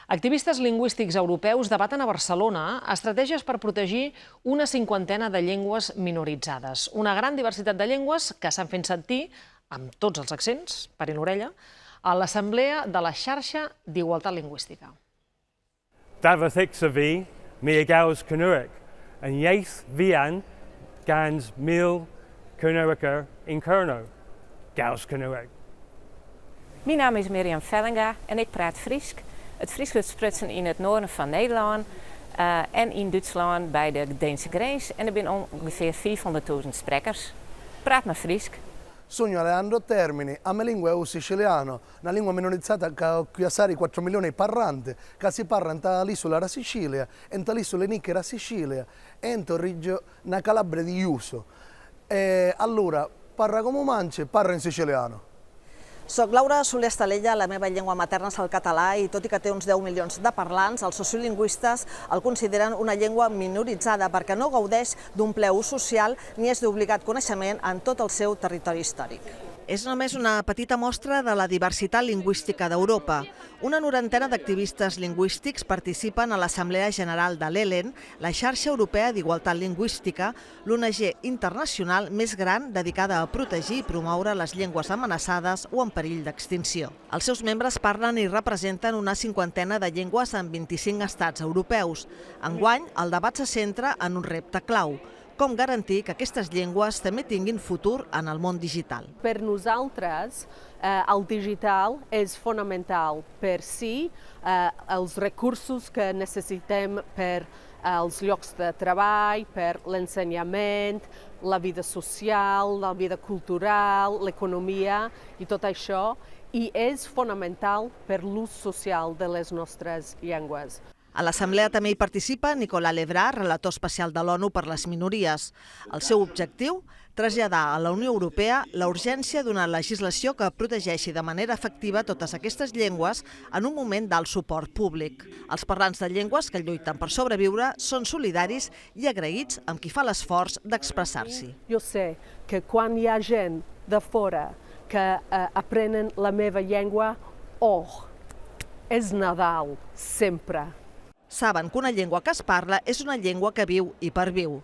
Activistes lingüístics europeus debaten a Barcelona estratègies per protegir una cinquantena de llengües minoritzades. Una gran diversitat de llengües que s'han fet sentir, amb tots els accents, per in l'orella, a l'Assemblea de la Xarxa d'Igualtat Lingüística. Dafathicsa fi, mi agaus Cynuric, yn iaith fian gans mil Cynurica in Kerno, gaus Cynuric. Mijn naam is Mirjam Vellinga en ik praat Fries. Het Fries wordt sprutsen in het noorden van Nederland en in Duitsland bij de Deense grens. En er zijn ongeveer 400.000 sprekers. Praat maar Fries. Sono Alejandro Termini, a mia lingua è il siciliano, una lingua minorizzata che qui a Sari 4 milioni di parlanti, che si parla nell'isola della Sicilia, nell'isola nicchia della Sicilia e nel na Calabria di Iuso. Allora, parla come mangi, parla in siciliano. Soc Laura Soler Estalella, la meva llengua materna és el català i tot i que té uns 10 milions de parlants, els sociolingüistes el consideren una llengua minoritzada perquè no gaudeix d'un ple ús social ni és d'obligat coneixement en tot el seu territori històric. És només una petita mostra de la diversitat lingüística d'Europa. Una norantena d'activistes lingüístics participen a l'Assemblea General de l'ELEN, la xarxa europea d'igualtat lingüística, l'ONG internacional més gran dedicada a protegir i promoure les llengües amenaçades o en perill d'extinció. Els seus membres parlen i representen una cinquantena de llengües en 25 estats europeus. Enguany, el debat se centra en un repte clau: com garantir que aquestes llengües també tinguin futur en el món digital. Per nosaltres, el digital és fonamental per si els recursos que necessitem per els llocs de treball, per l'ensenyament, la vida social, la vida cultural, l'economia i tot això, i és fonamental per l'ús social de les nostres llengües. A l'Assemblea també hi participa Nicolas Lebrà, relator especial de l'ONU per les minories. El seu objectiu? Traslladar a la Unió Europea la urgència d'una legislació que protegeixi de manera efectiva totes aquestes llengües en un moment d'alt suport públic. Els parlants de llengües que lluiten per sobreviure són solidaris i agraïts amb qui fa l'esforç d'expressar-s'hi. Jo sé que quan hi ha gent de fora que aprenen la meva llengua, és Nadal, sempre. Saben que una llengua que es parla és una llengua que viu i perviu.